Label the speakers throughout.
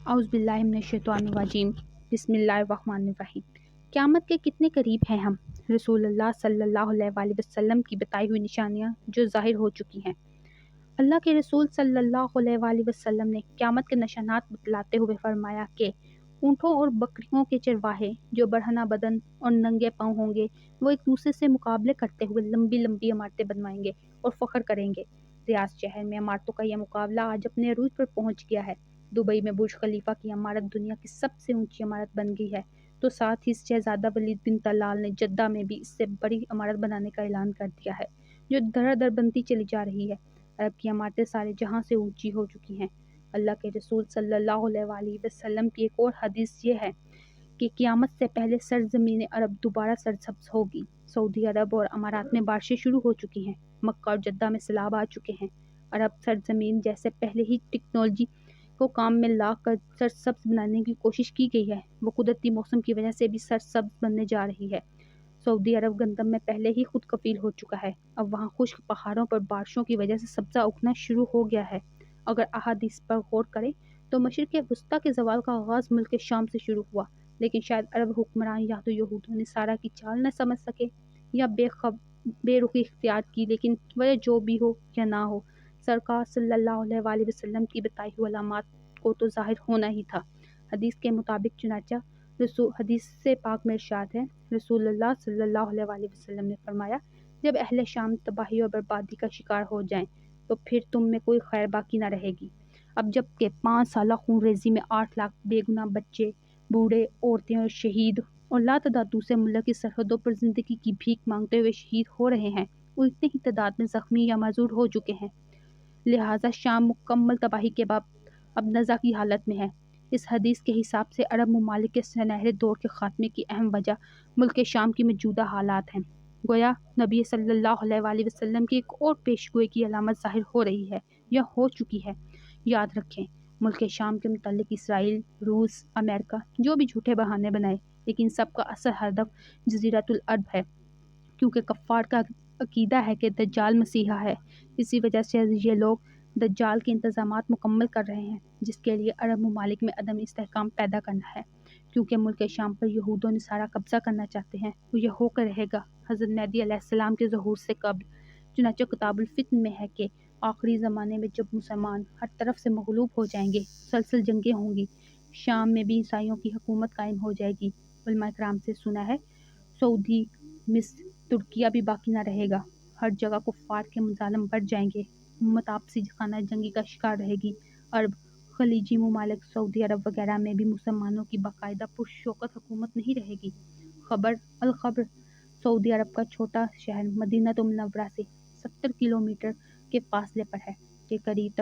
Speaker 1: اعوذ باللہ من الشیطان الرجیم بسم اللہ الرحمن الرحیم۔ قیامت کے کتنے قریب ہیں ہم؟ رسول اللہ صلی اللہ علیہ وآلہ وسلم کی بتائی ہوئی نشانیاں جو ظاہر ہو چکی ہیں۔ اللہ کے رسول صلی اللہ علیہ وآلہ وسلم نے قیامت کے نشانات بتلاتے ہوئے فرمایا کہ اونٹوں اور بکریوں کے چرواہے جو برہنہ بدن اور ننگے پاؤں ہوں گے، وہ ایک دوسرے سے مقابلے کرتے ہوئے لمبی لمبی عمارتیں بنوائیں گے اور فخر کریں گے۔ ریاض شہر میں عمارتوں کا یہ مقابلہ آج اپنے عروج پر پہنچ گیا ہے۔ دبئی میں برج خلیفہ کی عمارت دنیا کی سب سے اونچی عمارت بن گئی ہے، تو ساتھ ہی شہزادہ ولید بن طلال نے جدہ میں بھی اس سے بڑی عمارت بنانے کا اعلان کر دیا ہے، جو دھڑا دھڑ بنتی چلی جا رہی ہے۔ عرب کی عمارتیں سارے جہاں سے اونچی ہو چکی ہیں۔ اللہ کے رسول صلی اللہ علیہ وآلہ وسلم کی ایک اور حدیث یہ ہے کہ قیامت سے پہلے سرزمین عرب دوبارہ سرسبز ہوگی۔ سعودی عرب اور امارات میں بارشیں شروع ہو چکی ہیں، مکہ اور جدہ میں سیلاب آ چکے ہیں۔ عرب سرزمین جیسے پہلے ہی ٹیکنالوجی کو کام میں لا کر سرسبز بنانے کی کوشش کی گئی ہے، وہ قدرتی موسم کی وجہ سے بھی سرسبز بننے جا رہی ہے۔ سعودی عرب گندم میں پہلے ہی خود کفیل ہو چکا ہے، اب وہاں خشک پہاڑوں پر بارشوں کی وجہ سے سبزہ اگنا شروع ہو گیا ہے۔ اگر احادیث پر غور کریں تو مشرق وسطیٰ کے زوال کا آغاز ملک شام سے شروع ہوا، لیکن شاید عرب حکمران یا تو یہود و نصارہ کی چال نہ سمجھ سکے یا بے رخی اختیار کی، لیکن وجہ جو بھی ہو یا نہ ہو، سرکار صلی اللہ علیہ وآلہ وسلم کی بتائی ہوئی علامات کو تو ظاہر ہونا ہی تھا۔ حدیث کے مطابق چنانچہ حدیث سے پاک میں ارشاد ہے، رسول اللہ صلی اللہ علیہ وآلہ وسلم نے فرمایا، جب اہل شام تباہی اور بربادی کا شکار ہو جائیں تو پھر تم میں کوئی خیر باقی نہ رہے گی۔ اب جب کہ 5 سالہ خون ریزی میں 8 لاکھ بے گناہ بچے، بوڑھے، عورتیں اور شہید اور لاتعداد دوسرے ملک کی سرحدوں پر زندگی کی بھیک مانگتے ہوئے شہید ہو رہے ہیں، اور اتنے ہی تعداد میں زخمی یا معذور ہو چکے ہیں، لہٰذا شام مکمل تباہی کے بعد اب نزا کی حالت میں ہے۔ اس حدیث کے حساب سے عرب ممالک کے سنہرے دور کے خاتمے کی اہم وجہ ملک شام کی موجودہ حالات ہیں۔ گویا نبی صلی اللہ علیہ وآلہ وسلم کی ایک اور پیشگوئی کی علامت ظاہر ہو رہی ہے یا ہو چکی ہے۔ یاد رکھیں، ملک شام کے متعلق اسرائیل، روس، امریکہ جو بھی جھوٹے بہانے بنائے، لیکن سب کا اصل ہدف جزیرۃ العرب ہے، کیونکہ کفار کا عقیدہ ہے کہ دجال مسیحا ہے۔ اسی وجہ سے یہ لوگ دجال کے انتظامات مکمل کر رہے ہیں، جس کے لیے عرب ممالک میں عدم استحکام پیدا کرنا ہے، کیونکہ ملک شام پر یہود و نصارہ قبضہ کرنا چاہتے ہیں، وہ یہ ہو کر رہے گا حضرت مہدی علیہ السلام کے ظہور سے قبل۔ چنانچہ کتاب الفتن میں ہے کہ آخری زمانے میں جب مسلمان ہر طرف سے مغلوب ہو جائیں گے، مسلسل جنگیں ہوں گی، شام میں بھی عیسائیوں کی حکومت قائم ہو جائے گی۔ علماء کرام سے سنا ہے، سعودی، مصر، ترکیہ بھی باقی نہ رہے گا، ہر جگہ کفار کے مظالم بڑھ جائیں گے، امت آپسی خانہ جنگی کا شکار رہے گی۔ عرب، خلیجی ممالک، سعودی عرب وغیرہ میں بھی مسلمانوں کی باقاعدہ پرشوکت حکومت نہیں رہے گی۔ الخبر سعودی عرب کا چھوٹا شہر مدینہ منورہ سے 70 کلومیٹر کے فاصلے پر ہے، کے قریب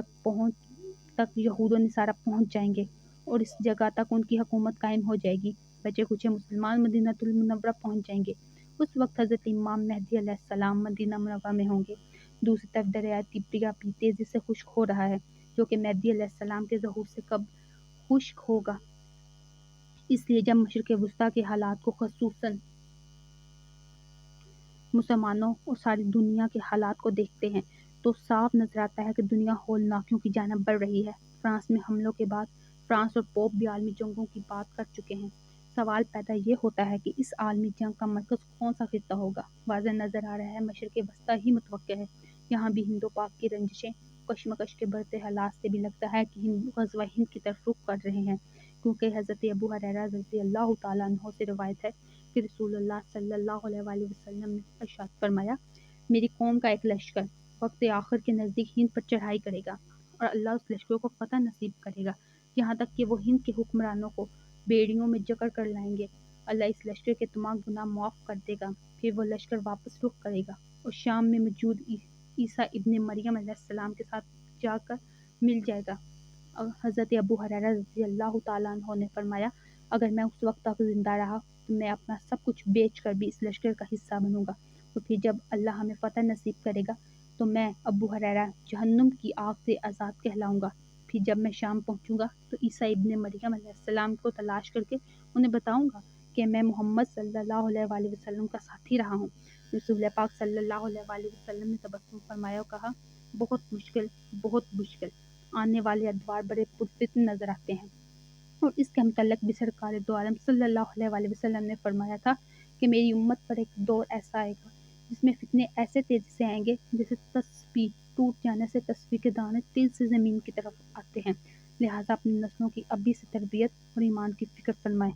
Speaker 1: تک یہود و نصارہ پہنچ جائیں گے اور اس جگہ تک ان کی حکومت قائم ہو جائے گی۔ بچے کچھ مسلمان مدینہ المنورہ پہنچ جائیں گے۔ اس وقت حضرت امام مہدی علیہ السلام مدینہ منورہ میں ہوں گے۔ دوسری طرف دریائے تبریہ بھی تیزی سے خشک ہو رہا ہے، جو کہ مہدی علیہ السلام کے ظہور سے قبل خشک ہوگا۔ اس لیے جب مشرق وسطیٰ کے حالات کو، خصوصاً مسلمانوں اور ساری دنیا کے حالات کو دیکھتے ہیں تو صاف نظر آتا ہے کہ دنیا ہولناکیوں کی جانب بڑھ رہی ہے۔ فرانس میں حملوں کے بعد فرانس اور پوپ بھی عالمی جنگوں کی بات کر چکے ہیں۔ سوال پیدا یہ ہوتا ہے کہ اس عالمی جنگ کا مرکز کون سا خطہ ہوگا؟ واضح نظر آ رہا ہے مشرق وسطیٰ ہی متوقع ہے۔ یہاں بھی ہند و پاک کی رنجشیں، کشمکش کے بڑھتے حالات سے بھی لگتا ہے کہ غزوہ ہند کی طرف رخ کر رہے ہیں، کیونکہ حضرت ابو ہریرہ رضی اللہ تعالیٰ عنہ سے روایت ہے کہ رسول اللہ صلی اللہ علیہ وآلہ وسلم نے ارشاد فرمایا، میری قوم کا ایک لشکر وقت آخر کے نزدیک ہند پر چڑھائی کرے گا اور اللہ اس لشکر کو فتح نصیب کرے گا، یہاں تک کہ وہ ہند کے حکمرانوں کو بیڑیوں میں جکڑ کر لائیں گے۔ اللہ اس لشکر کے تمام گناہ معاف کر دے گا، پھر وہ لشکر واپس رخ کرے گا اور شام میں موجود عیسیٰ ابن مریم علیہ السلام کے ساتھ جا کر مل جائے گا۔ حضرت ابو ہریرہ رضی اللہ تعالیٰ عنہ نے فرمایا، اگر میں اس وقت تک زندہ رہا تو میں اپنا سب کچھ بیچ کر بھی اس لشکر کا حصہ بنوں گا، اور پھر جب اللہ ہمیں فتح نصیب کرے گا تو میں ابو ہریرہ جہنم کی آگ سے آزاد کہلاؤں گا۔ پھر جب میں شام پہنچوں گا تو عیسیٰ ابن مریم علیہ السلام کو تلاش کر کے انہیں بتاؤں گا کہ میں محمد صلی اللہ علیہ وآلہ وسلم کا ساتھی رہا ہوں۔ رسول پاک صلی اللہ علیہ وآلہ وسلم نے تبسم فرمایا اور کہا، بہت مشکل، بہت مشکل، آنے والے ادوار بڑے پرفتن نظر آتے ہیں۔ اور اس کے متعلق بھی سرکار دو عالم صلی اللہ علیہ وسلم نے فرمایا تھا کہ میری امت پر ایک دور ایسا آئے گا جس میں فتنے ایسے تیزی سے آئیں گے جیسے تسبیح ٹوٹ جانے سے تسبیح کے دانے تیز سے زمین کی طرف آتے ہیں، لہٰذا اپنی نسلوں کی ابھی سے تربیت اور ایمان کی فکر فرمائیں۔